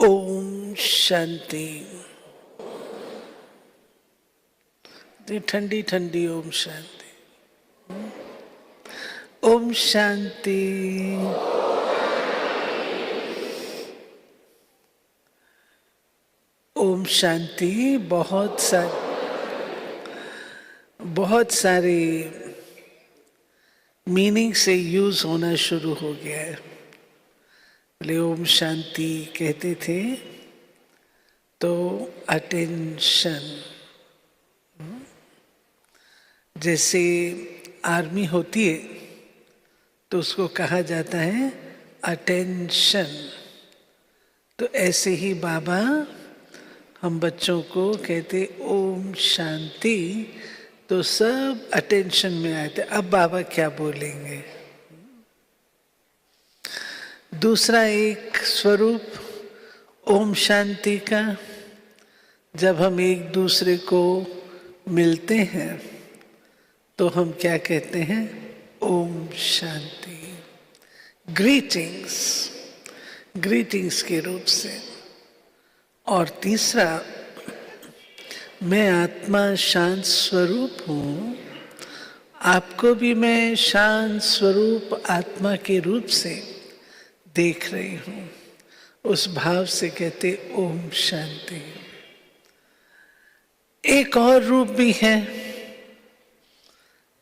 ओम शांति। ठंडी ठंडी ओम शांति। ओम शांति। ओम शांति बहुत सारे मीनिंग से यूज होना शुरू हो गया है। पहले ओम शांति कहते थे तो अटेंशन, जैसे आर्मी होती है तो उसको कहा जाता है अटेंशन। तो ऐसे ही बाबा हम बच्चों को कहते ओम शांति तो सब अटेंशन में आए थे। अब बाबा क्या बोलेंगे। दूसरा एक स्वरूप ओम शांति का, जब हम एक दूसरे को मिलते हैं तो हम क्या कहते हैं, ओम शांति। ग्रीटिंग्स के रूप से। और तीसरा, मैं आत्मा शांत स्वरूप हूँ, आपको भी मैं शांत स्वरूप आत्मा के रूप से देख रही हूँ। उस भाव से कहते ओम शांति। एक और रूप भी है,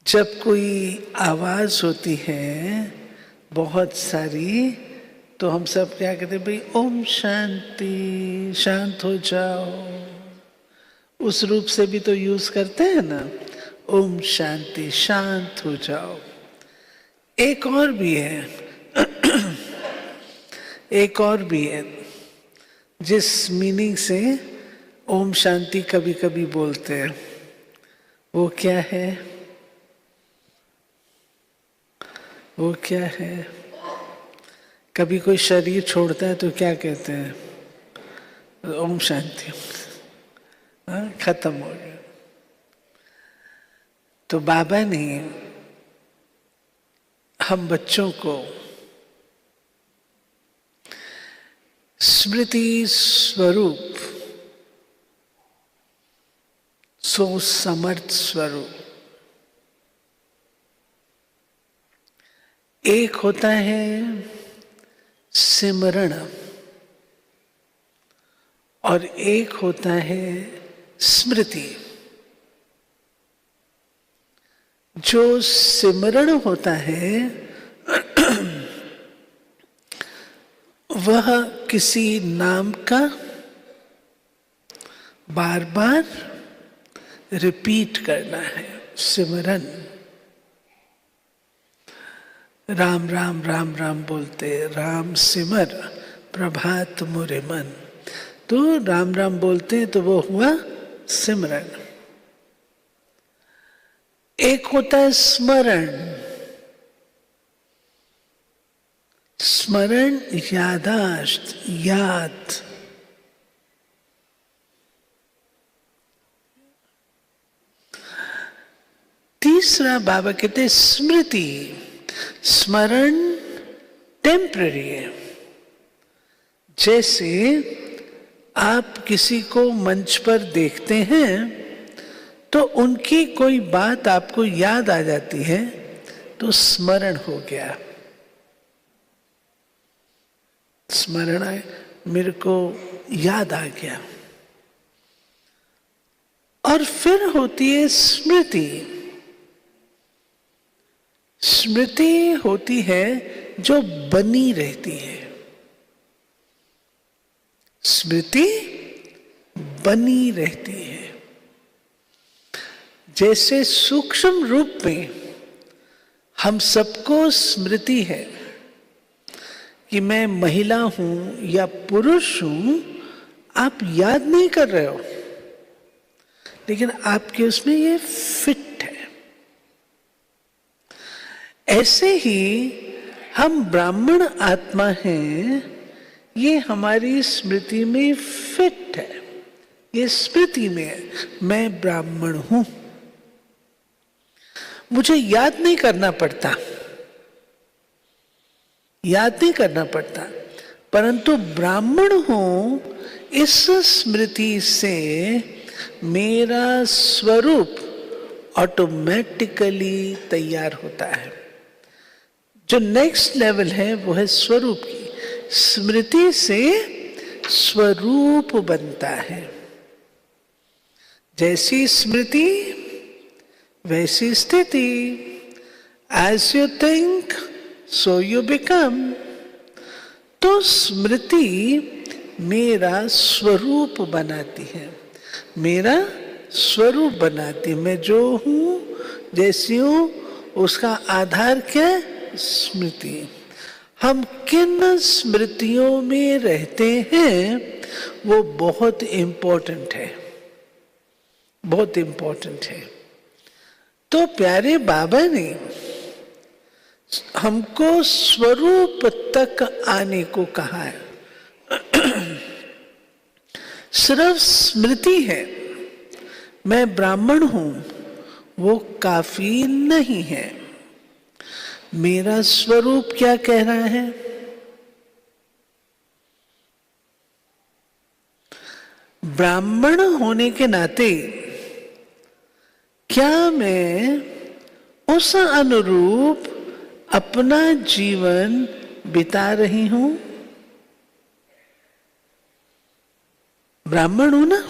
जब कोई आवाज होती है बहुत सारी तो हम सब क्या कहते हैं, भाई ओम शांति, शांत हो जाओ। उस रूप से भी तो यूज करते हैं ना, ओम शांति, शांत हो जाओ। एक और भी है जिस मीनिंग से ओम शांति कभी कभी बोलते हैं। वो क्या है, कभी कोई शरीर छोड़ता है तो क्या कहते हैं, ओम शांति, खत्म हो गया। तो बाबा ने हम बच्चों को स्मृति स्वरूप, सो समर्थ स्वरूप, एक होता है सिमरण और एक होता है स्मृति। जो सिमरण होता है वह किसी नाम का बार बार रिपीट करना है, सिमरन। राम राम राम राम बोलते, राम सिमर प्रभात मोरे मन। तो राम राम बोलते हैं तो वो हुआ सिमरन। एक होता है स्मरण। स्मरण यादाश्त, याद। तीसरा बाबा कहते स्मृति। स्मरण टेम्पररी है। जैसे आप किसी को मंच पर देखते हैं तो उनकी कोई बात आपको याद आ जाती है तो स्मरण हो गया। स्मरण आए, मेरे को याद आ गया। और फिर होती है स्मृति। स्मृति होती है जो बनी रहती है। स्मृति बनी रहती है। जैसे सूक्ष्म रूप में हम सबको स्मृति है कि मैं महिला हूं या पुरुष हूं, आप याद नहीं कर रहे हो, लेकिन आपके उसमें ये फिट है। ऐसे ही हम ब्राह्मण आत्मा हैं, ये हमारी स्मृति में फिट है। ये स्मृति में है, मैं ब्राह्मण हूं। मुझे याद नहीं करना पड़ता, परंतु ब्राह्मण हूं, इस स्मृति से मेरा स्वरूप ऑटोमेटिकली तैयार होता है। जो नेक्स्ट लेवल है वो है स्वरूप की। स्मृति से स्वरूप बनता है। जैसी स्मृति वैसी स्थिति। As you think so you become. तो स्मृति मेरा स्वरूप बनाती है, मेरा स्वरूप बनाती है। मैं जो हूं, जैसी हूं, उसका आधार क्या है? स्मृति। हम किन स्मृतियों में रहते हैं वो बहुत इंपॉर्टेंट है, बहुत इंपॉर्टेंट है। तो प्यारे बाबा ने हमको स्वरूप तक आने को कहा है। सिर्फ स्मृति है मैं ब्राह्मण हूं वो काफी नहीं है। मेरा स्वरूप क्या कह रहा है? ब्राह्मण होने के नाते क्या मैं उस अनुरूप अपना जीवन बिता रही हूं? ब्राह्मण हूं ना,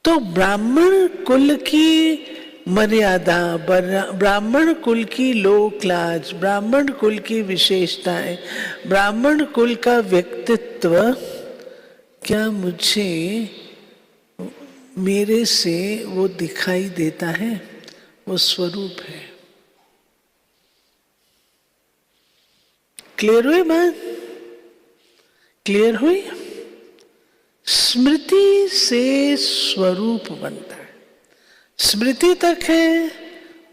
तो ब्राह्मण कुल की मर्यादा, ब्राह्मण कुल की लोक लाज, ब्राह्मण कुल की विशेषताएं, ब्राह्मण कुल का व्यक्तित्व क्या मुझे, मेरे से वो दिखाई देता है? वो स्वरूप है। क्लियर हुई बात? क्लियर हुई? स्मृति से स्वरूप बनता है। स्मृति तक है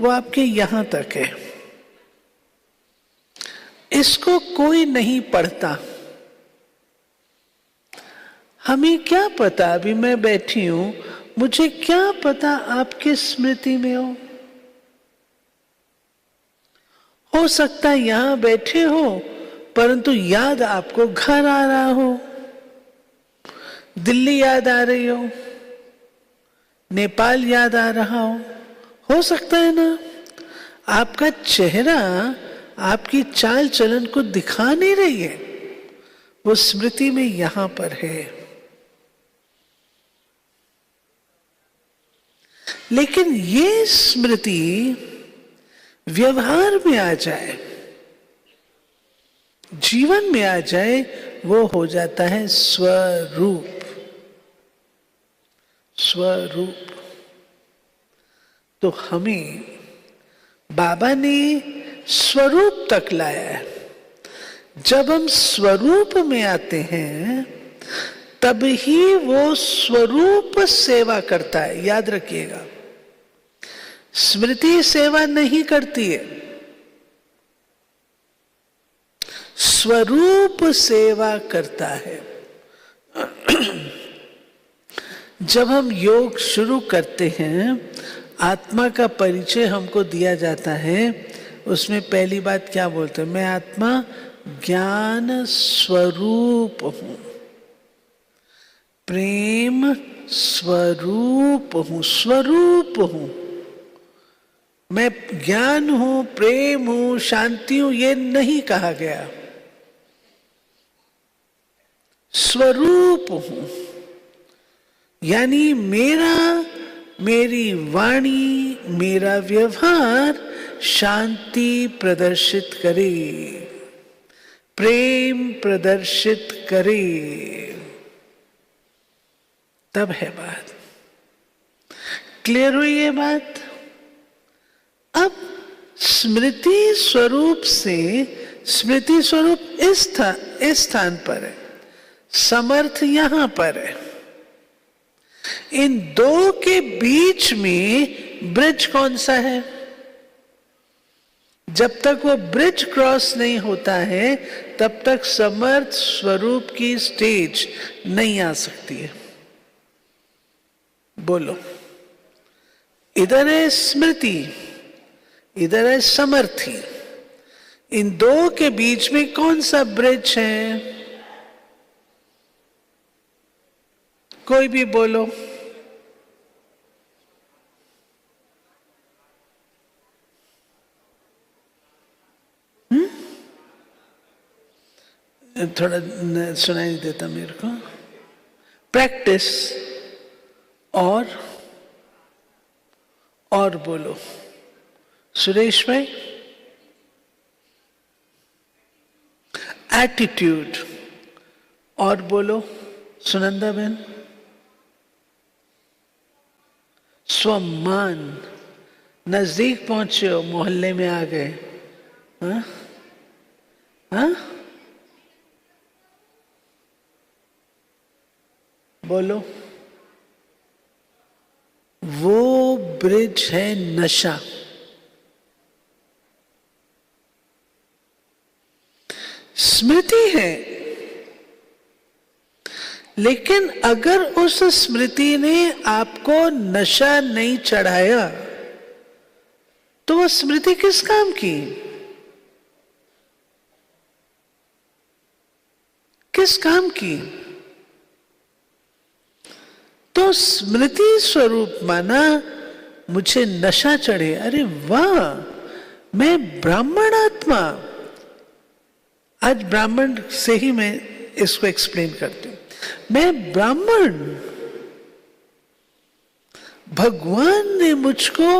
वो आपके यहां तक है, इसको कोई नहीं पढ़ता। हमें क्या पता, अभी मैं बैठी हूं, मुझे क्या पता आपके स्मृति में हो सकता है यहां बैठे हो परंतु याद आपको घर आ रहा हो, दिल्ली याद आ रही हो, नेपाल याद आ रहा हो सकता है ना। आपका चेहरा आपकी चाल चलन को दिखा नहीं रही है, वो स्मृति में यहां पर है। लेकिन ये स्मृति व्यवहार में आ जाए, जीवन में आ जाए, वो हो जाता है स्वरूप। स्वरूप। तो हमें बाबा ने स्वरूप तक लाया है। जब हम स्वरूप में आते हैं तब ही वो स्वरूप सेवा करता है। याद रखिएगा, स्मृति सेवा नहीं करती है, स्वरूप सेवा करता है। जब हम योग शुरू करते हैं, आत्मा का परिचय हमको दिया जाता है। उसमें पहली बात क्या बोलते हैं? मैं आत्मा ज्ञान स्वरूप हूं, प्रेम स्वरूप हूं, स्वरूप हूं। मैं ज्ञान हूं, प्रेम हूं, शांति हूं, ये नहीं कहा गया। स्वरूप हूं यानी मेरी वाणी, मेरा व्यवहार शांति प्रदर्शित करे, प्रेम प्रदर्शित करे, तब है बात। क्लियर हुई ये बात? अब स्मृति स्वरूप से, स्मृति स्वरूप इस स्थान पर है, समर्थ यहां पर है। इन दो के बीच में ब्रिज कौन सा है? जब तक वो ब्रिज क्रॉस नहीं होता है तब तक समर्थ स्वरूप की स्टेज नहीं आ सकती है। बोलो, इधर है स्मृति, इधर है समर्थी। इन दो के बीच में कौन सा ब्रिज है? कोई भी बोलो। थोड़ा सुनाई नहीं देता मेरे को। प्रैक्टिस और बोलो। सुरेश भाई, एटीट्यूड और बोलो। सुनंदा बहन, स्वमान। नजदीक पहुंचे हो, मोहल्ले में आ गए। हाँ हाँ, बोलो। वो ब्रिज है नशा। स्मृति है, लेकिन अगर उस स्मृति ने आपको नशा नहीं चढ़ाया तो वो स्मृति किस काम की? किस काम की? तो स्मृति स्वरूप माना मुझे नशा चढ़े, अरे वाह, मैं ब्राह्मण आत्मा। आज ब्राह्मण से ही मैं इसको एक्सप्लेन करती हूं। मैं ब्राह्मण, भगवान ने मुझको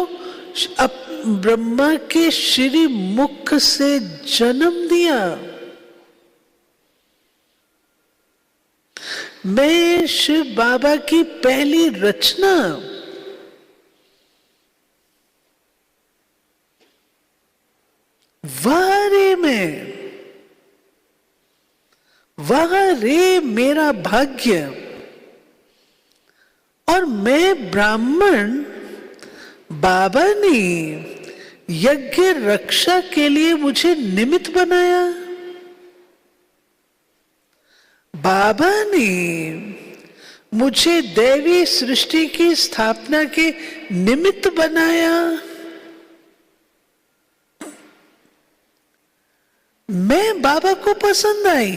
ब्रह्मा के श्री मुख से जन्म दिया। मैं शिव बाबा की पहली रचना, वाह रे मैं, वाह रे मेरा भाग्य। और मैं ब्राह्मण, बाबा ने यज्ञ रक्षा के लिए मुझे निमित्त बनाया। बाबा ने मुझे दैवी सृष्टि की स्थापना के निमित्त बनाया। मैं बाबा को पसंद आई।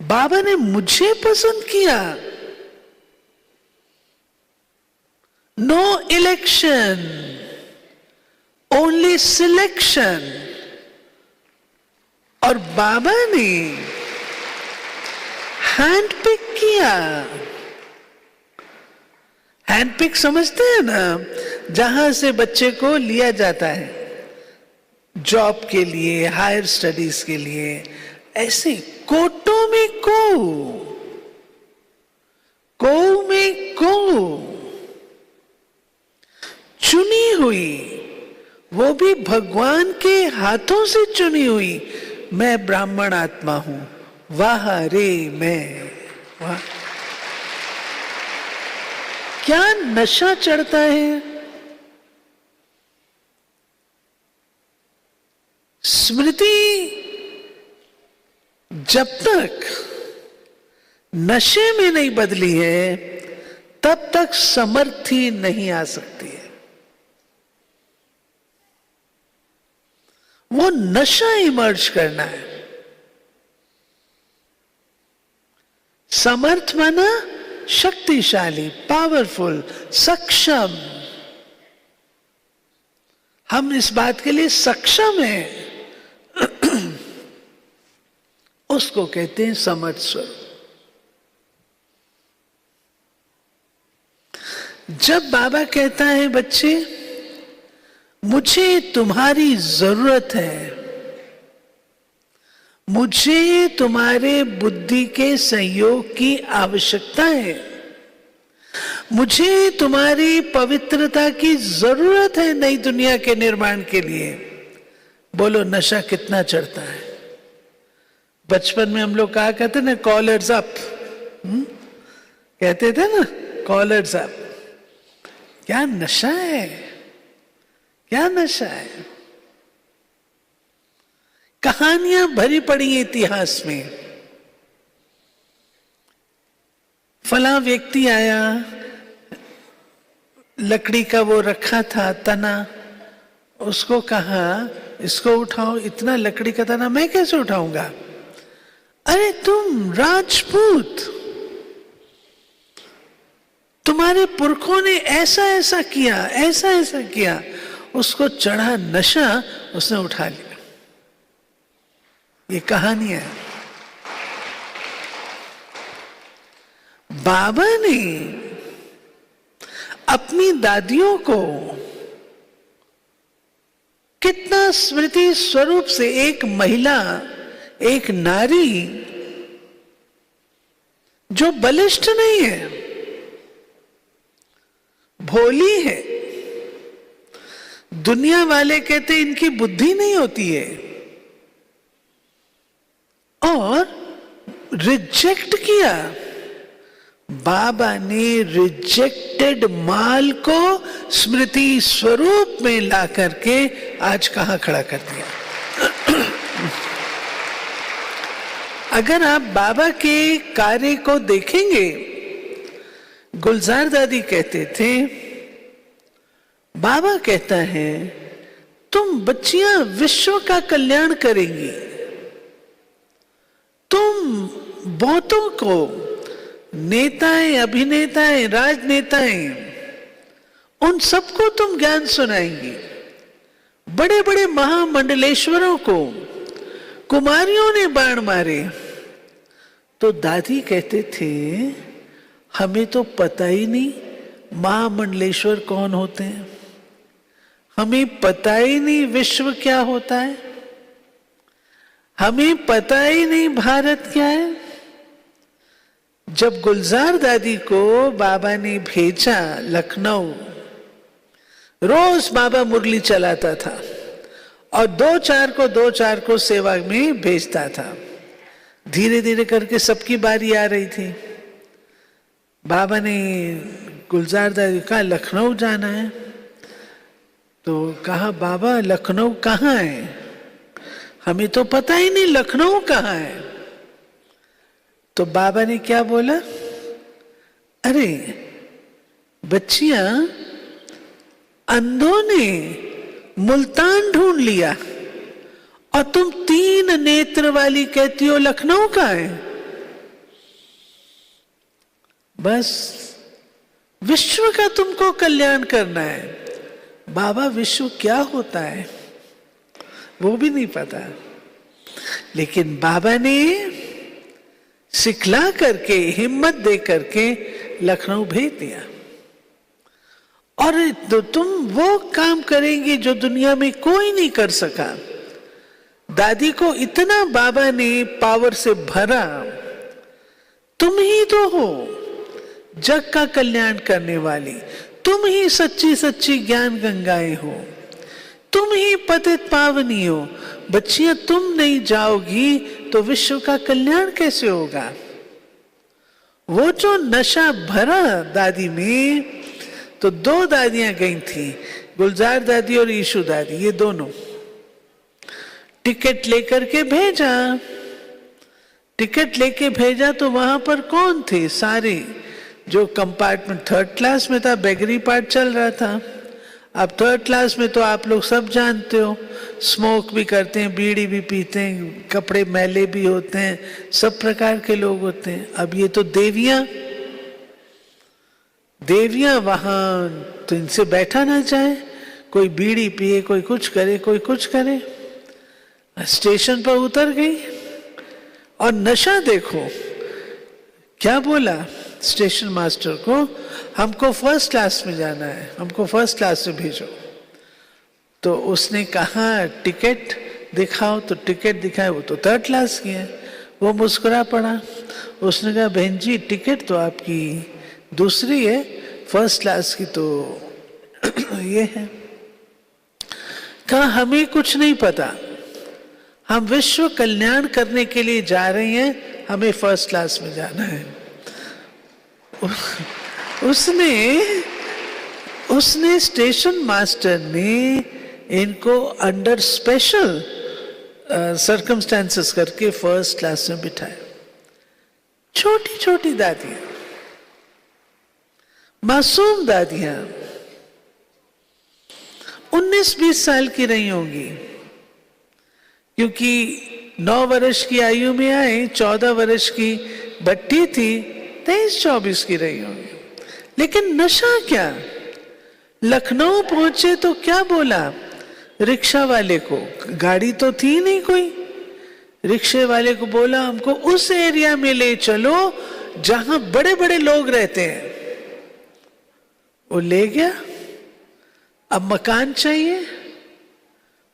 बाबा ने मुझे पसंद किया। No election, only selection. और बाबा ने हैंड पिक किया। हैंड पिक समझते हैं ना, जहां से बच्चे को लिया जाता है जॉब के लिए, हायर स्टडीज के लिए। ऐसे कोटों में को में को चुनी हुई, वो भी भगवान के हाथों से चुनी हुई। मैं ब्राह्मण आत्मा हूं। वाह रे मैं, वाह। क्या नशा चढ़ता है? स्मृति जब तक नशे में नहीं बदली है तब तक समर्थी नहीं आ सकती है। वो नशा इमर्ज करना है। समर्थ माना शक्तिशाली, पावरफुल, सक्षम। हम इस बात के लिए सक्षम हैं, उसको कहते हैं समर्थ स्वरूप। जब बाबा कहता है बच्चे मुझे तुम्हारी जरूरत है, मुझे तुम्हारे बुद्धि के सहयोग की आवश्यकता है, मुझे तुम्हारी पवित्रता की जरूरत है नई दुनिया के निर्माण के लिए। बोलो नशा कितना चढ़ता है। बचपन में हम लोग कहा कहते ना, कॉलर्स अप, कहते थे ना, कॉलर्स अप। क्या नशा है, क्या नशा है। कहानियां भरी पड़ी हैं इतिहास में। फला व्यक्ति आया, लकड़ी का वो रखा था तना, उसको कहा इसको उठाओ, इतना लकड़ी का तना मैं कैसे उठाऊंगा? अरे तुम राजपूत, तुम्हारे पुरखों ने ऐसा ऐसा किया, ऐसा ऐसा किया। उसको चढ़ा नशा, उसने उठा लिया। ये कहानी है। बाबा ने अपनी दादियों को कितना स्मृति स्वरूप से, एक महिला, एक नारी जो बलिष्ठ नहीं है, भोली है, दुनिया वाले कहते इनकी बुद्धि नहीं होती है, और रिजेक्ट किया। बाबा ने रिजेक्टेड माल को स्मृति स्वरूप में ला करके आज कहां खड़ा कर दिया। अगर आप बाबा के कार्य को देखेंगे, गुलजार दादी कहते थे, बाबा कहता है तुम बच्चियां विश्व का कल्याण करेंगी, तुम बहुतों को, नेताएं, अभिनेताएं, राजनेताएं, उन सबको तुम ज्ञान सुनाएंगी। बड़े बड़े महामंडलेश्वरों को कुमारियों ने बाण मारे। तो दादी कहते थे हमें तो पता ही नहीं महामंडलेश्वर कौन होते हैं, हमें पता ही नहीं विश्व क्या होता है, हमें पता ही नहीं भारत क्या है। जब गुलजार दादी को बाबा ने भेजा लखनऊ, रोज बाबा मुरली चलाता था और दो चार को सेवा में भेजता था। धीरे धीरे करके सबकी बारी आ रही थी। बाबा ने गुलजार दादी कहा लखनऊ जाना है, तो कहा बाबा लखनऊ कहाँ है, हमें तो पता ही नहीं लखनऊ कहाँ है। तो बाबा ने क्या बोला, अरे बच्चियां, अंधों ने मुल्तान ढूंढ लिया और तुम 3 नेत्र वाली कहती हो लखनऊ का है। बस विश्व का तुमको कल्याण करना है। बाबा विश्व क्या होता है वो भी नहीं पता, लेकिन बाबा ने सिखला करके, हिम्मत दे करके लखनऊ भेज दिया। और तो तुम वो काम करेंगे जो दुनिया में कोई नहीं कर सका। दादी को इतना बाबा ने पावर से भरा, तुम ही तो हो जग का कल्याण करने वाली, तुम ही सच्ची सच्ची ज्ञान गंगाएं हो, तुम ही पतित पावनी हो। बच्चियां तुम नहीं जाओगी तो विश्व का कल्याण कैसे होगा। वो जो नशा भरा दादी में, तो 2 दादियां गई थी, गुलजार दादी और ईशु दादी, ये दोनों टिकट लेकर के भेजा। टिकट लेके भेजा तो वहां पर कौन थे, सारे जो कंपार्टमेंट 3rd क्लास में था, बेगरी पार्ट चल रहा था। अब 3rd क्लास में तो आप लोग सब जानते हो, स्मोक भी करते हैं, बीड़ी भी पीते हैं, कपड़े मैले भी होते हैं, सब प्रकार के लोग होते हैं। अब ये तो देवियां वहां, तो इनसे बैठा ना जाए, कोई बीड़ी पिए, कोई कुछ करे, कोई कुछ करे। स्टेशन पर उतर गई और नशा देखो क्या बोला स्टेशन मास्टर को, हमको 1st क्लास में जाना है, हमको 1st क्लास में भेजो। तो उसने कहा टिकट दिखाओ, तो टिकट दिखाए, वो तो 3rd क्लास की है। वो मुस्कुरा पड़ा। उसने कहा बहन जी टिकट तो आपकी दूसरी है, 1st क्लास की तो ये है। कहा हमें कुछ नहीं पता, हम विश्व कल्याण करने के लिए जा रहे हैं, हमें 1st क्लास में जाना है। उसने स्टेशन मास्टर ने इनको अंडर स्पेशल सर्कमस्टेंसेस करके 1st क्लास में बिठाया। छोटी छोटी दादियां, मासूम दादियां, 19-20 साल की रही होंगी, क्योंकि 9 वर्ष की आयु में आए, 14 वर्ष की बट्टी थी, 23-24 की रही होंगी। लेकिन नशा क्या, लखनऊ पहुंचे तो क्या बोला रिक्शा वाले को, गाड़ी तो थी नहीं कोई, रिक्शे वाले को बोला हमको उस एरिया में ले चलो जहां बड़े बड़े लोग रहते हैं। वो ले गया। अब मकान चाहिए,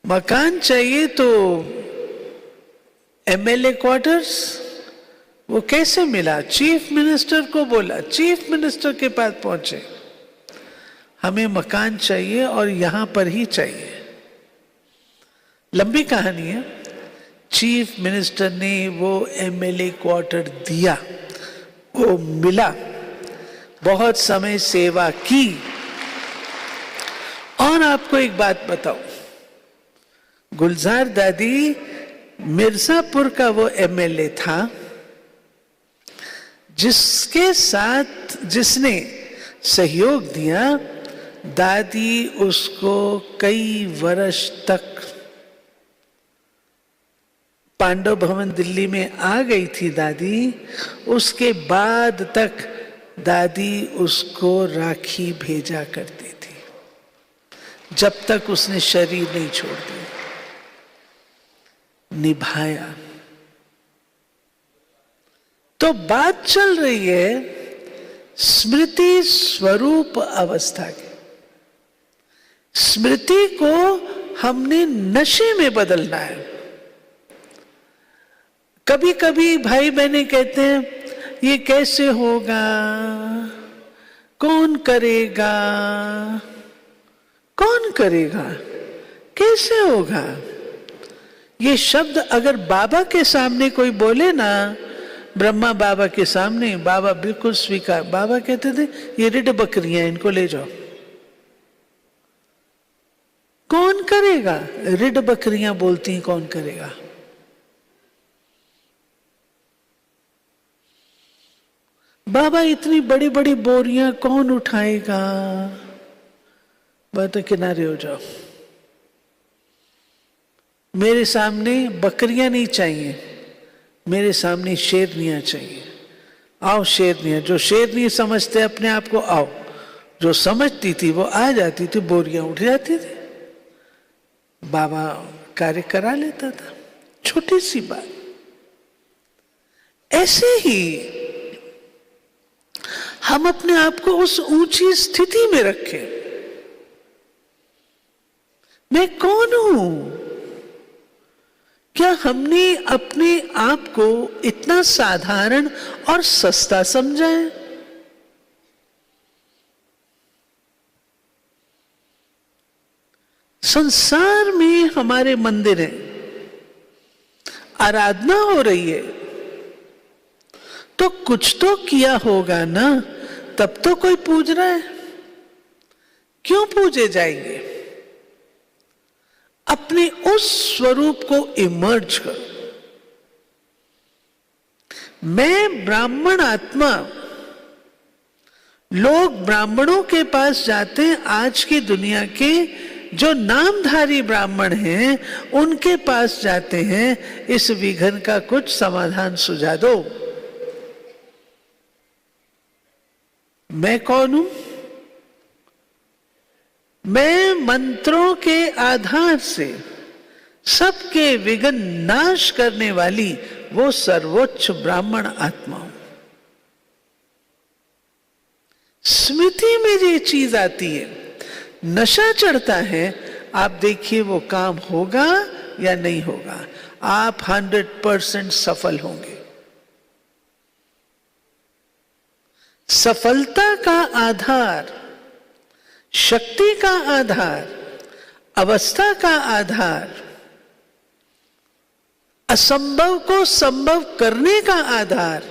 मकान चाहिए तो एमएलए क्वार्टर्स, वो कैसे मिला, चीफ मिनिस्टर को बोला, चीफ मिनिस्टर के पास पहुंचे, हमें मकान चाहिए और यहां पर ही चाहिए। लंबी कहानी है। चीफ मिनिस्टर ने वो एमएलए क्वार्टर दिया, वो मिला, बहुत समय सेवा की। और आपको एक बात बताऊं, गुलजार दादी मिर्जापुर का वो एमएलए था जिसके साथ जिसने सहयोग दिया। दादी उसको कई वर्ष तक, पांडव भवन दिल्ली में आ गई थी दादी, उसके बाद तक दादी उसको राखी भेजा करती थी, जब तक उसने शरीर नहीं छोड़ दिया, निभाया। तो बात चल रही है स्मृति स्वरूप अवस्था की। स्मृति को हमने नशे में बदलना है। कभी कभी भाई बहने कहते हैं ये कैसे होगा, कौन करेगा, कौन करेगा, कैसे होगा। ये शब्द अगर बाबा के सामने कोई बोले ना, ब्रह्मा बाबा के सामने, बाबा बिल्कुल स्वीकार। बाबा कहते थे ये रिड बकरियां, इनको ले जाओ। कौन करेगा, रिड बकरियां बोलती हैं, कौन करेगा। बाबा इतनी बड़ी बड़ी बोरियां कौन उठाएगा। बात किनारे हो जाओ, मेरे सामने बकरियां नहीं चाहिए, मेरे सामने शेरनियां चाहिए। आओ शेरनियां, जो शेरनी समझते अपने आप को, आओ। जो समझती थी वो आ जाती थी, बोरियां उठ जाती थी, बाबा कार्य करा लेता था। छोटी सी बात। ऐसे ही हम अपने आप को उस ऊंची स्थिति में रखें। मैं कौन हूं? क्या हमने अपने आप को इतना साधारण और सस्ता समझा है? संसार में हमारे मंदिर हैं, आराधना हो रही है, तो कुछ तो किया होगा ना, तब तो कोई पूज रहा है। क्यों पूजे जाएंगे? अपने उस स्वरूप को इमर्ज करो। मैं ब्राह्मण आत्मा। लोग ब्राह्मणों के पास जाते हैं, आज की दुनिया के जो नामधारी ब्राह्मण हैं उनके पास जाते हैं, इस विघ्न का कुछ समाधान सुझा दो। मैं कौन हूं? मैं मंत्रों के आधार से सबके विघ्न नाश करने वाली वो सर्वोच्च ब्राह्मण आत्मा हूं। स्मृति में ये चीज आती है, नशा चढ़ता है, आप देखिए वो काम होगा या नहीं होगा, आप 100% सफल होंगे। सफलता का आधार, शक्ति का आधार, अवस्था का आधार, असंभव को संभव करने का आधार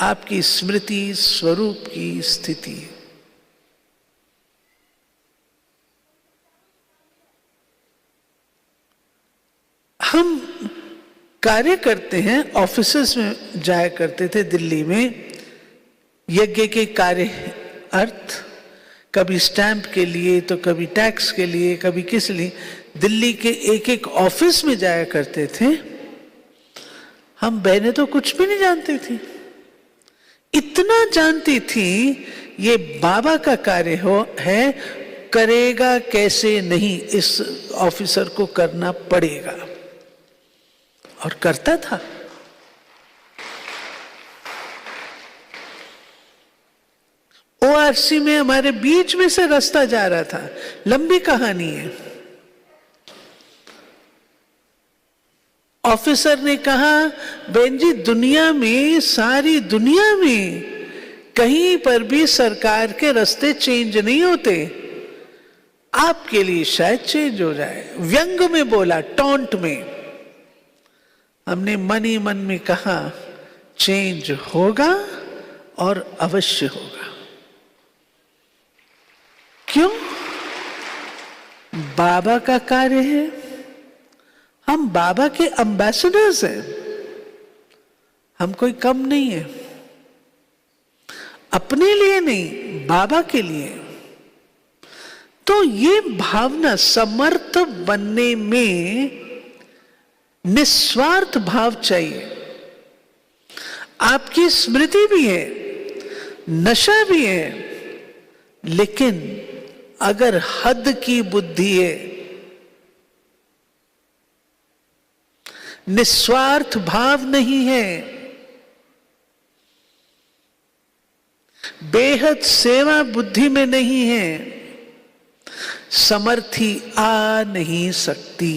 आपकी स्मृति स्वरूप की स्थिति है। हम कार्य करते हैं, ऑफिसेस में जाया करते थे दिल्ली में, यज्ञ के कार्य अर्थ कभी स्टैंप के लिए, तो कभी टैक्स के लिए, कभी किस लिए, दिल्ली के एक एक ऑफिस में जाया करते थे। हम बहनें तो कुछ भी नहीं जानती थी, इतना जानती थी ये बाबा का कार्य है, करेगा कैसे नहीं, इस ऑफिसर को करना पड़ेगा, और करता था। ओआरसी में हमारे बीच में से रास्ता जा रहा था, लंबी कहानी है। ऑफिसर ने कहा, बहन जी दुनिया में, सारी दुनिया में कहीं पर भी सरकार के रास्ते चेंज नहीं होते, आपके लिए शायद चेंज हो जाए। व्यंग में बोला, टॉन्ट में। हमने मन ही मन में कहा चेंज होगा और अवश्य होगा। क्यों? बाबा का कार्य है, हम बाबा के एम्बेसडर्स हैं, हम कोई कम नहीं है, अपने लिए नहीं, बाबा के लिए। तो ये भावना, समर्थ बनने में निस्वार्थ भाव चाहिए। आपकी स्मृति भी है, नशा भी है, लेकिन अगर हद की बुद्धि है, निस्वार्थ भाव नहीं है, बेहद सेवा बुद्धि में नहीं है, समर्थी आ नहीं सकती।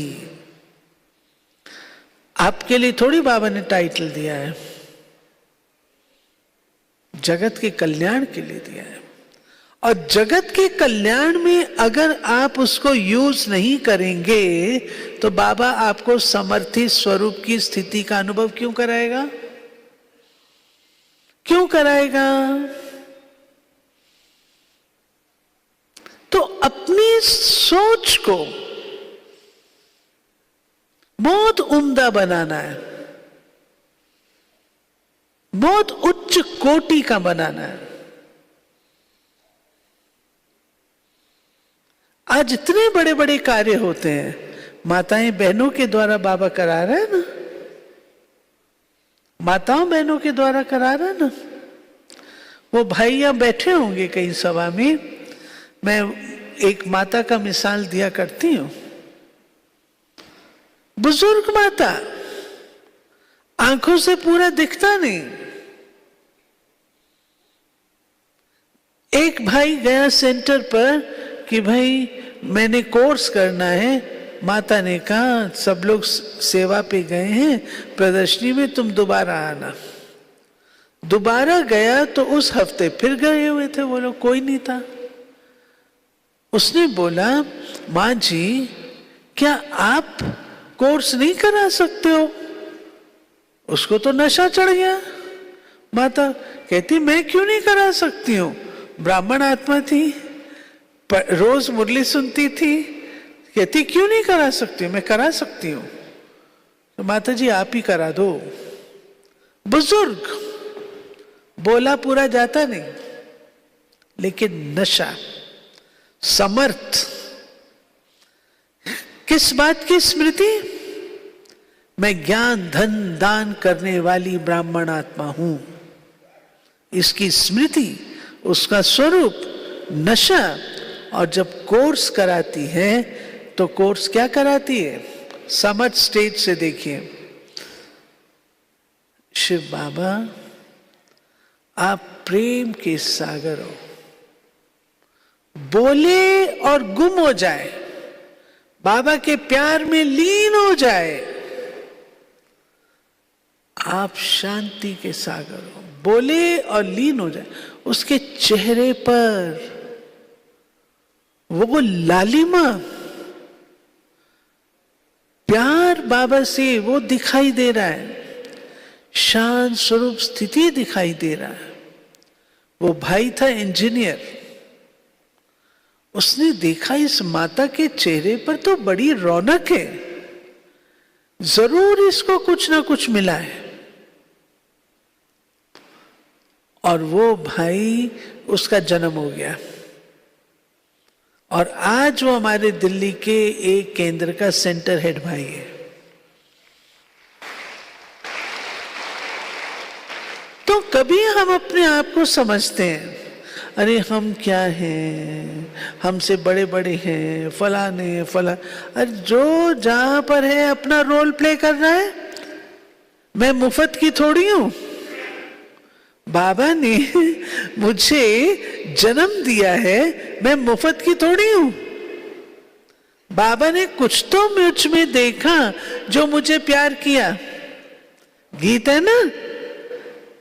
आपके लिए थोड़ी बाबा ने टाइटल दिया है, जगत के कल्याण के लिए दिया है। और जगत के कल्याण में अगर आप उसको यूज नहीं करेंगे तो बाबा आपको समर्थी स्वरूप की स्थिति का अनुभव क्यों कराएगा? क्यों कराएगा? तो अपनी सोच को बहुत उम्दा बनाना है, बहुत उच्च कोटि का बनाना है। आज इतने बड़े बड़े कार्य होते हैं, माताएं बहनों के द्वारा बाबा करा रहा है ना, माताओं बहनों के द्वारा करा रहा है ना। वो भाई यहां बैठे होंगे कई सभा में, मैं एक माता का मिसाल दिया करती हूं। बुजुर्ग माता, आंखों से पूरा दिखता नहीं। एक भाई गया सेंटर पर कि भाई मैंने कोर्स करना है। माता ने कहा सब लोग सेवा पे गए हैं प्रदर्शनी में, तुम दोबारा आना। दोबारा गया तो उस हफ्ते फिर गए हुए थे वो लोग, कोई नहीं था। उसने बोला, माँ जी क्या आप कोर्स नहीं करा सकते हो? उसको तो नशा चढ़ गया। माता कहती मैं क्यों नहीं करा सकती हूँ, ब्राह्मण आत्मा थी, रोज मुरली सुनती थी, कहती क्यों नहीं करा सकती, मैं करा सकती हूँ। तो माता जी आप ही करा दो। बुजुर्ग बोला पूरा जाता नहीं, लेकिन नशा, समर्थ, किस बात की स्मृति? मैं ज्ञान धन दान करने वाली ब्राह्मण आत्मा हूं, इसकी स्मृति, उसका स्वरूप नशा। और जब कोर्स कराती है तो कोर्स क्या कराती है? समझ स्टेज से देखिए, शिव बाबा आप प्रेम के सागर हो, बोले और गुम हो जाए, बाबा के प्यार में लीन हो जाए। आप शांति के सागर हो, बोले और लीन हो जाए। उसके चेहरे पर वो लालिमा, प्यार बाबा से वो दिखाई दे रहा है, शांत स्वरूप स्थिति दिखाई दे रहा है। वो भाई था इंजीनियर, उसने देखा इस माता के चेहरे पर तो बड़ी रौनक है, जरूर इसको कुछ ना कुछ मिला है। और वो भाई, उसका जन्म हो गया। और आज वो हमारे दिल्ली के एक केंद्र का सेंटर हेड भाई है। तो कभी हम अपने आप को समझते हैं, अरे हम क्या हैं, हमसे बड़े बड़े हैं, फलाने फला। अरे जो जहां पर है अपना रोल प्ले कर रहा है। मैं मुफ्त की थोड़ी हूं। बाबा ने मुझे जन्म दिया है, मैं मुफ्त की थोड़ी हूं। बाबा ने कुछ तो मुझ में देखा जो मुझे प्यार किया। गीत है ना,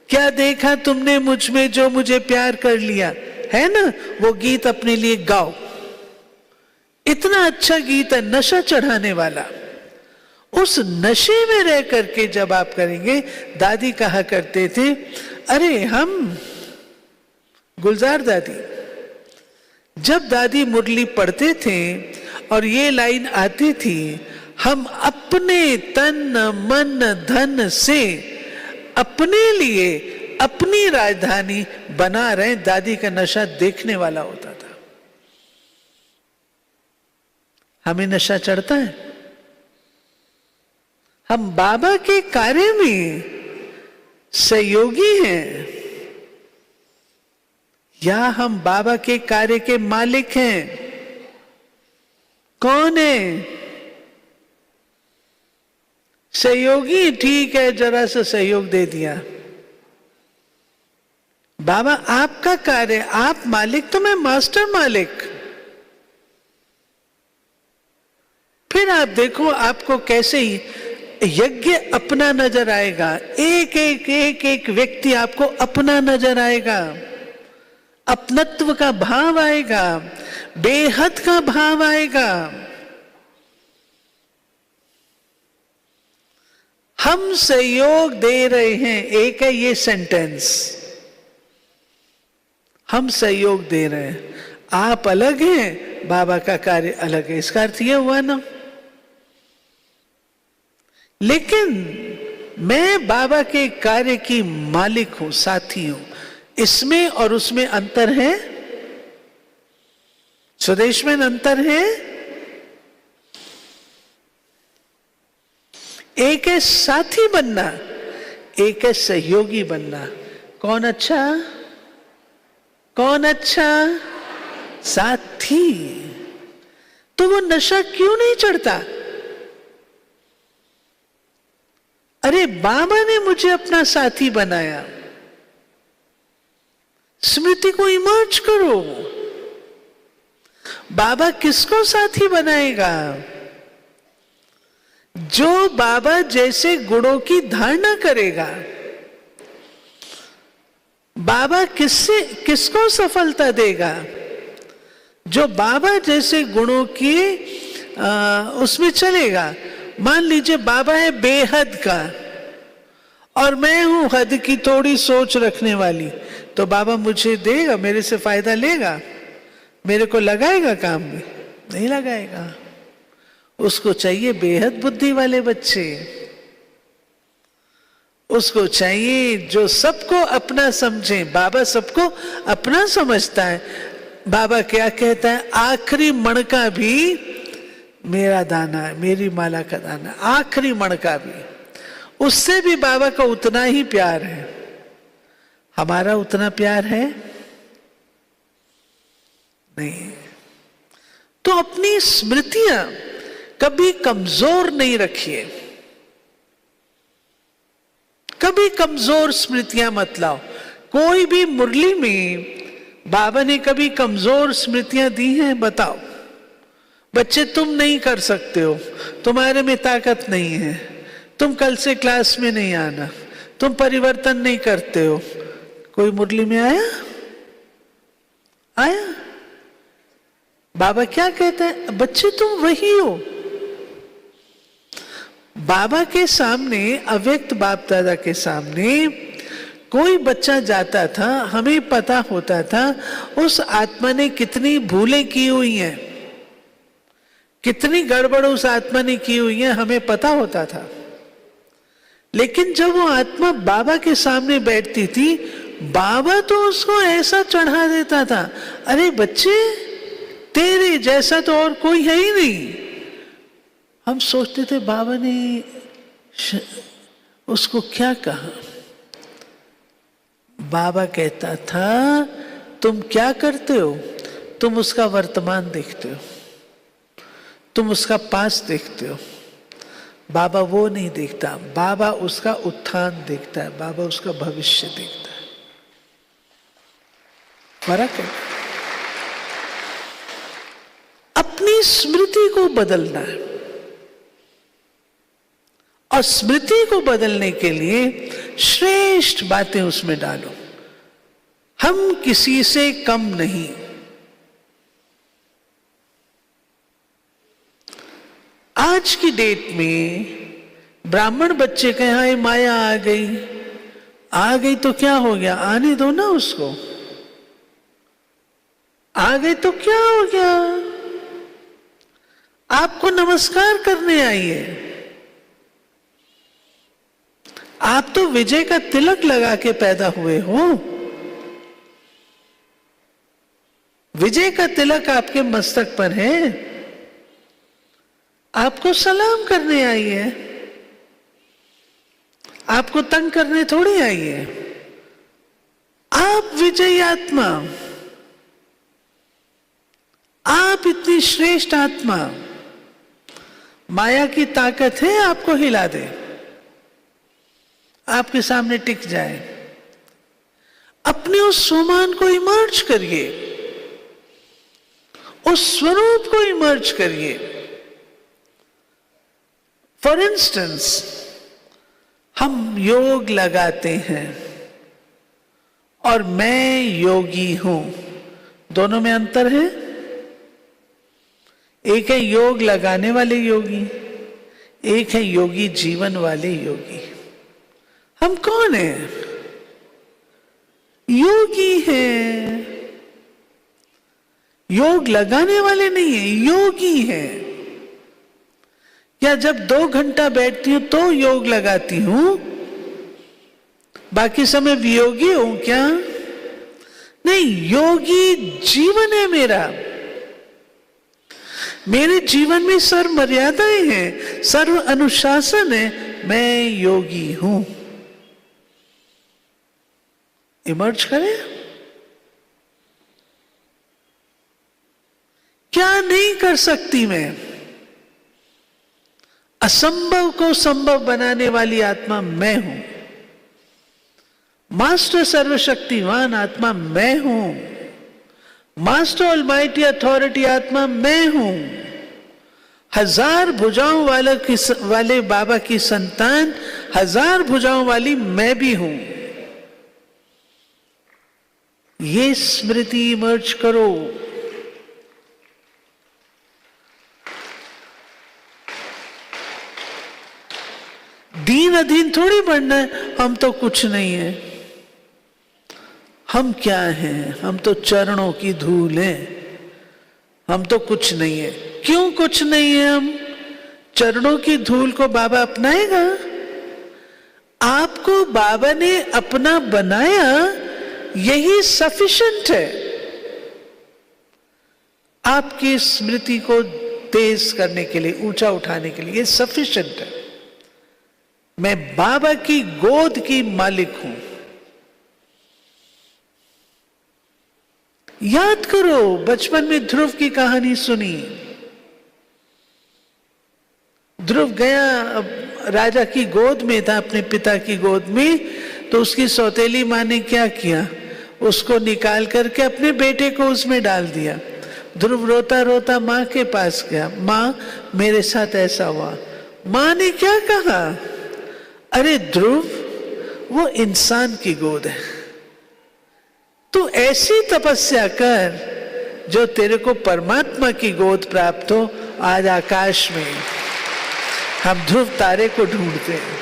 क्या देखा तुमने मुझ में जो मुझे प्यार कर लिया, है ना। वो गीत अपने लिए गाओ। इतना अच्छा गीत है, नशा चढ़ाने वाला। उस नशे में रह करके जब आप करेंगे, दादी कहा करते थे, अरे हम गुलजार दादी, जब दादी मुरली पढ़ते थे और ये लाइन आती थी, हम अपने तन मन धन से अपने लिए अपनी राजधानी बना रहे। दादी का नशा देखने वाला होता था। हमें नशा चढ़ता है। हम बाबा के कार्य में सहयोगी हैं या हम बाबा के कार्य के मालिक हैं? कौन है? सहयोगी, ठीक है, जरा सा सहयोग दे दिया। बाबा आपका कार्य, आप मालिक तो मैं मास्टर मालिक। फिर आप देखो आपको कैसे ही यज्ञ अपना नजर आएगा। एक एक एक एक व्यक्ति आपको अपना नजर आएगा। अपनत्व का भाव आएगा, बेहद का भाव आएगा। हम सहयोग दे रहे हैं, एक है ये सेंटेंस, हम सहयोग दे रहे हैं। आप अलग हैं, बाबा का कार्य अलग है। इसका अर्थ यह हुआ ना। लेकिन मैं बाबा के कार्य की मालिक हूं, साथी हूं। इसमें और उसमें अंतर है। स्वदेश में अंतर है। एक है साथी बनना, एक है सहयोगी बनना। कौन अच्छा? कौन अच्छा? साथी। तो वो नशा क्यों नहीं चढ़ता? अरे बाबा ने मुझे अपना साथी बनाया। स्मृति को इमर्ज करो। बाबा किसको साथी बनाएगा? जो बाबा जैसे गुणों की धारणा करेगा। बाबा किसको सफलता देगा? जो बाबा जैसे गुणों की उसमें चलेगा। मान लीजिए बाबा है बेहद का और मैं हूं हद की थोड़ी सोच रखने वाली, तो बाबा मुझे देगा, मेरे से फायदा लेगा, मेरे को लगाएगा काम में? नहीं लगाएगा। उसको चाहिए बेहद बुद्धि वाले बच्चे। उसको चाहिए जो सबको अपना समझे। बाबा सबको अपना समझता है। बाबा क्या कहता है? आखिरी मणका भी मेरा दाना है, मेरी माला का दाना। आखिरी मणका भी, उससे भी बाबा का उतना ही प्यार है। हमारा उतना प्यार है नहीं। तो अपनी स्मृतियां कभी कमजोर नहीं रखिए। कभी कमजोर स्मृतियां मत लाओ। कोई भी मुरली में बाबा ने कभी कमजोर स्मृतियां दी हैं? बताओ। बच्चे तुम नहीं कर सकते हो, तुम्हारे में ताकत नहीं है, तुम कल से क्लास में नहीं आना, तुम परिवर्तन नहीं करते हो। कोई मुरली में आया? आया? बाबा क्या कहते हैं? बच्चे तुम वही हो। बाबा के सामने, अव्यक्त बाप दादा के सामने कोई बच्चा जाता था, हमें पता होता था उस आत्मा ने कितनी भूलें की हुई हैं, कितनी गड़बड़ उस आत्मा ने की हुई है, हमें पता होता था। लेकिन जब वो आत्मा बाबा के सामने बैठती थी, बाबा तो उसको ऐसा चढ़ा देता था, अरे बच्चे तेरे जैसा तो और कोई है ही नहीं। हम सोचते थे बाबा ने उसको क्या कहा। बाबा कहता था तुम क्या करते हो, तुम उसका वर्तमान देखते हो, तुम उसका पास देखते हो। बाबा वो नहीं देखता, बाबा उसका उत्थान देखता है, बाबा उसका भविष्य देखता है। फर्क है। अपनी स्मृति को बदलना है, और स्मृति को बदलने के लिए श्रेष्ठ बातें उसमें डालो। हम किसी से कम नहीं। आज की डेट में ब्राह्मण बच्चे के यहां माया आ गई तो क्या हो गया, आने दो ना उसको। आ गई तो क्या हो गया, आपको नमस्कार करने आई है। आप तो विजय का तिलक लगा के पैदा हुए हो। विजय का तिलक आपके मस्तक पर है, आपको सलाम करने आई है, आपको तंग करने थोड़ी आई है। आप विजयी आत्मा, आप इतनी श्रेष्ठ आत्मा, माया की ताकत है आपको हिला दे, आपके सामने टिक जाए। अपने उस स्वमान को इमर्ज करिए, उस स्वरूप को इमर्ज करिए। फॉर इंस्टेंस, हम योग लगाते हैं और मैं योगी हूं, दोनों में अंतर है। एक है योग लगाने वाले योगी, एक है योगी जीवन वाले योगी। हम कौन हैं? योगी हैं। योग लगाने वाले नहीं है, योगी हैं। या जब 2 घंटा बैठती हूं तो योग लगाती हूं, बाकी समय वियोगी हूं क्या? नहीं, योगी जीवन है मेरा। मेरे जीवन में सर्व मर्यादाएं हैं, सर्व अनुशासन है, मैं योगी हूं। इमर्ज करें। क्या नहीं कर सकती मैं? असंभव को संभव बनाने वाली आत्मा मैं हूं। मास्टर सर्वशक्तिवान आत्मा मैं हूं। मास्टर ऑलमाइटी अथॉरिटी आत्मा मैं हूं। 1000 भुजाओं वाले बाबा की संतान, 1000 भुजाओं वाली मैं भी हूं। ये स्मृति इमर्ज करो। दीन अधीन थोड़ी बनना है, हम तो कुछ नहीं है। हम क्या हैं? हम तो चरणों की धूल हैं। हम तो कुछ नहीं है। क्यों कुछ नहीं है? हम चरणों की धूल को बाबा अपनाएगा? आपको बाबा ने अपना बनाया, यही सफिशिएंट है आपकी स्मृति को तेज करने के लिए, ऊंचा उठाने के लिए। ये सफिशिएंट है। मैं बाबा की गोद की मालिक हूं। याद करो, बचपन में ध्रुव की कहानी सुनी। ध्रुव गया, राजा की गोद में था, अपने पिता की गोद में। तो उसकी सौतेली मां ने क्या किया, उसको निकाल करके अपने बेटे को उसमें डाल दिया। ध्रुव रोता रोता मां के पास गया, मां मेरे साथ ऐसा हुआ। मां ने क्या कहा, अरे ध्रुव, वो इंसान की गोद है, तू ऐसी तपस्या कर जो तेरे को परमात्मा की गोद प्राप्त हो। आज आकाश में हम ध्रुव तारे को ढूंढते हैं।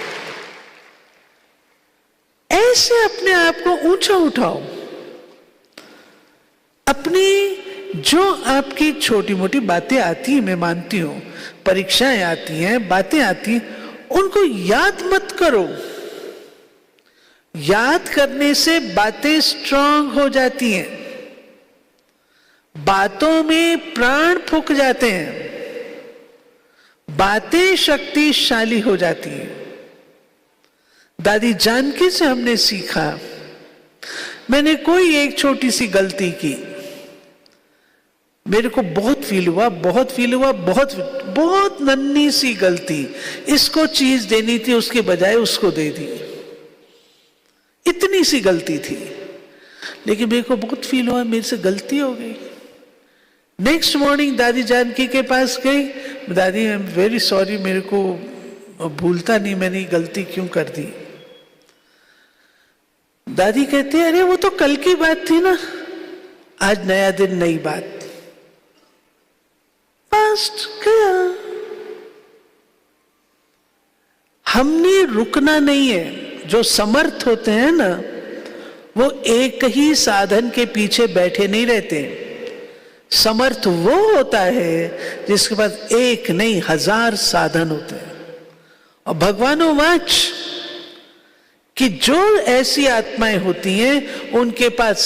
ऐसे अपने आप को ऊंचा उठाओ। अपनी जो आपकी छोटी मोटी बातें आती हैं, मैं मानती हूं, परीक्षाएं आती हैं, बातें आती हैं, उनको याद मत करो। याद करने से बातें स्ट्रांग हो जाती हैं। बातों में प्राण फूंक जाते हैं, बातें शक्तिशाली हो जाती हैं। दादी जानकी से हमने सीखा, मैंने कोई एक छोटी सी गलती की, मेरे को बहुत फील हुआ, बहुत नन्ही सी गलती, इसको चीज देनी थी उसके बजाय उसको दे दी, इतनी सी गलती थी, लेकिन मेरे को बहुत फील हुआ मेरे से गलती हो गई। नेक्स्ट मॉर्निंग दादी जानकी के पास गई, दादी आई एम वेरी सॉरी, मेरे को भूलता नहीं मैंने गलती क्यों कर दी। दादी कहती है, अरे वो तो कल की बात थी ना, आज नया दिन नई बात, पास्ट गया। हमने रुकना नहीं है। जो समर्थ होते हैं ना, वो एक ही साधन के पीछे बैठे नहीं रहते। समर्थ वो होता है जिसके पास एक नहीं 1000 साधन होते हैं। और भगवानो वाच कि जो ऐसी आत्माएं होती हैं उनके पास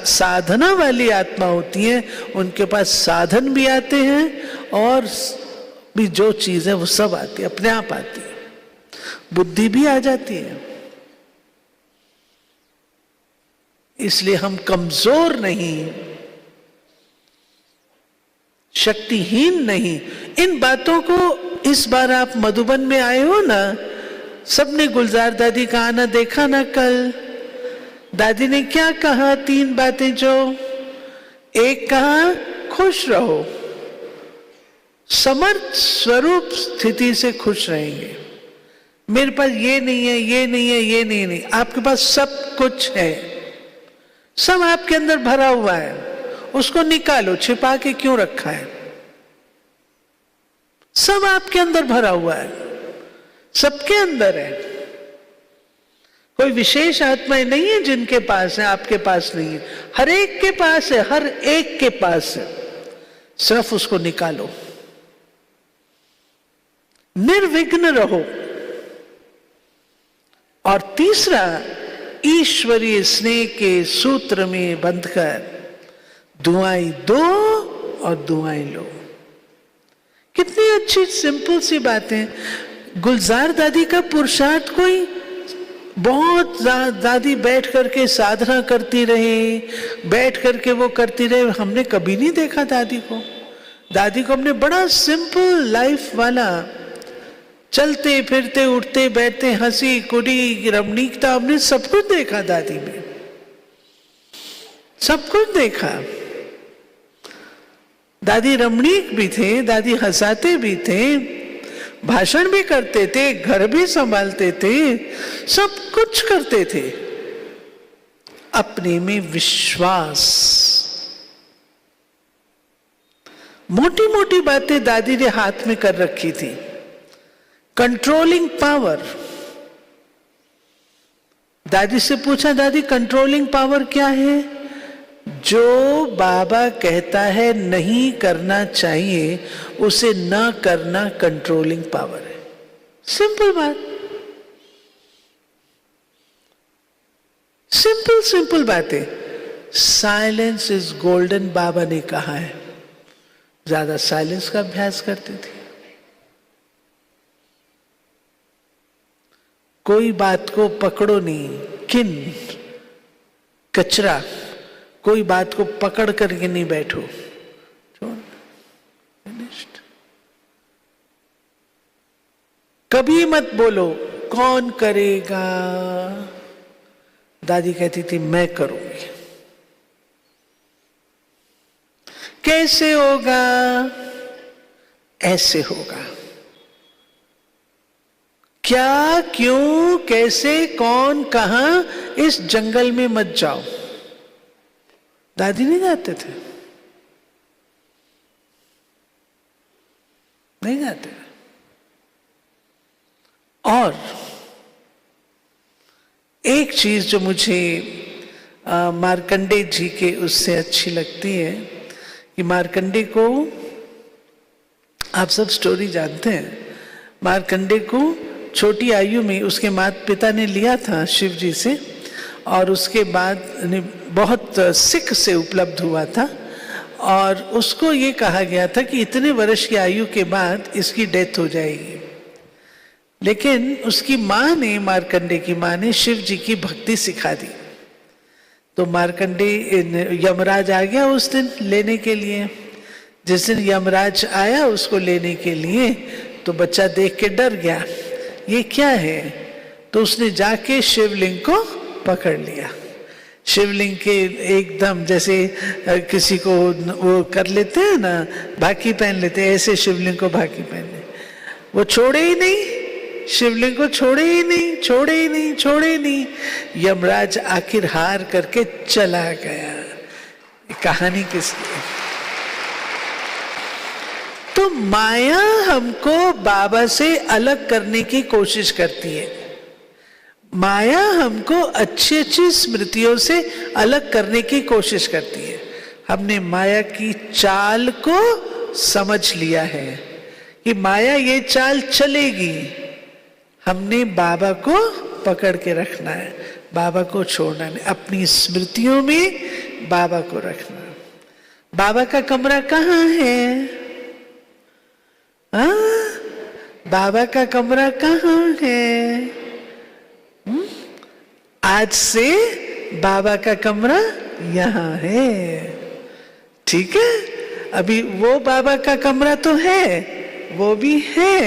साधना वाली आत्मा होती हैं, उनके पास साधन भी आते हैं और भी जो चीज है वो सब आती है, अपने आप आती है, बुद्धि भी आ जाती है। इसलिए हम कमजोर नहीं, शक्तिहीन नहीं। इन बातों को इस बार आप मधुबन में आए हो ना, सबने गुलजार दादी का आना देखा ना कल। दादी ने क्या कहा, 3 बातें जो, एक कहा खुश रहो, समर्थ स्वरूप स्थिति से खुश रहेंगे। मेरे पास ये नहीं है, ये नहीं है, ये नहीं, आपके पास सब कुछ है, सब आपके अंदर भरा हुआ है, उसको निकालो, छिपा के क्यों रखा है? सब आपके अंदर भरा हुआ है, सबके अंदर है। कोई विशेष आत्माएं नहीं है जिनके पास है, आपके पास नहीं है, हर एक के पास है, हर एक के पास है, सिर्फ उसको निकालो। निर्विघ्न रहो। और तीसरा, ईश्वरीय स्नेह के सूत्र में बंधकर दुआएं दो और दुआएं लो। कितनी अच्छी सिंपल सी बातें। गुलजार दादी का पुरुषार्थ कोई बहुत दादी बैठ करके साधना करती रही, बैठ करके वो करती रही, हमने कभी नहीं देखा दादी को। दादी को हमने बड़ा सिंपल लाइफ वाला, चलते फिरते उठते बैठते, हंसी कुड़ी रमणीकता, हमने सब कुछ देखा दादी में, सब कुछ देखा। दादी रमणीक भी थे, दादी हंसाते भी थे, भाषण भी करते थे, घर भी संभालते थे, सब कुछ करते थे। अपने में विश्वास। मोटी मोटी बातें दादी ने हाथ में कर रखी थी। Controlling power. दादी से पूछा, दादी कंट्रोलिंग पावर क्या है? जो बाबा कहता है नहीं करना चाहिए उसे न करना कंट्रोलिंग पावर है। सिंपल बात, सिंपल सिंपल बातें। साइलेंस इज गोल्डन, बाबा ने कहा है। ज्यादा साइलेंस का अभ्यास करते थे। कोई बात को पकड़ो नहीं, किन कचरा, कोई बात को पकड़ करके नहीं बैठो। कभी मत बोलो कौन करेगा। दादी कहती थी मैं करूंगी। कैसे होगा? ऐसे होगा। क्या, क्यों, कैसे, कौन, कहां, इस जंगल में मत जाओ। दादी नहीं जाते थे, नहीं जाते। और एक चीज जो मुझे मार्कंडे जी के उससे अच्छी लगती है कि मार्कंडे को, आप सब स्टोरी जानते हैं, मार्कंडे को छोटी आयु में उसके माता पिता ने लिया था शिव जी से, और उसके बाद बहुत सिख से उपलब्ध हुआ था, और उसको ये कहा गया था कि इतने वर्ष की आयु के बाद इसकी डेथ हो जाएगी। लेकिन उसकी माँ ने, मार्कंडे की माँ ने शिव जी की भक्ति सिखा दी। तो मार्कंडे, यमराज आ गया उस दिन लेने के लिए। जिस दिन यमराज आया उसको लेने के लिए, तो बच्चा देख के डर गया, ये क्या है? तो उसने जाके शिवलिंग को पकड़ लिया। शिवलिंग के एकदम जैसे किसी को वो कर लेते हैं ना, भाकी पहन लेते हैं, ऐसे शिवलिंग को भाकी पहने। वो छोड़े ही नहीं, शिवलिंग को छोड़े ही नहीं, छोड़े ही नहीं, छोड़े ही नहीं। यमराज आखिर हार करके चला गया। कहानी किसकी? तो माया हमको बाबा से अलग करने की कोशिश करती है। माया हमको अच्छी अच्छी स्मृतियों से अलग करने की कोशिश करती है। हमने माया की चाल को समझ लिया है कि माया ये चाल चलेगी। हमने बाबा को पकड़ के रखना है, बाबा को छोड़ना नहीं, अपनी स्मृतियों में बाबा को रखना। बाबा का कमरा कहाँ है? बाबा का कमरा कहाँ है? आज से बाबा का कमरा यहाँ है, ठीक है? अभी वो बाबा का कमरा तो है, वो भी है,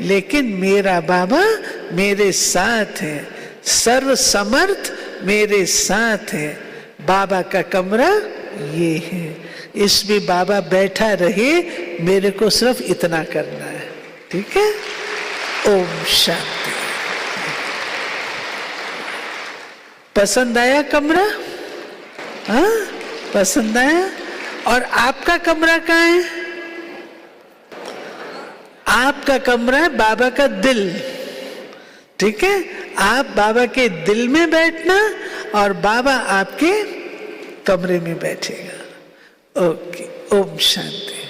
लेकिन मेरा बाबा मेरे साथ है, सर्व समर्थ मेरे साथ है। बाबा का कमरा ये है, इसमें बाबा बैठा रहे, मेरे को सिर्फ इतना करना है, ठीक है? ओम शांति। पसंद आया कमरा? हाँ, पसंद आया? और आपका कमरा कहाँ है? आपका कमरा है बाबा का दिल, ठीक है? आप बाबा के दिल में बैठना और बाबा आपके कमरे में बैठेगा। ओके, ओम शांति।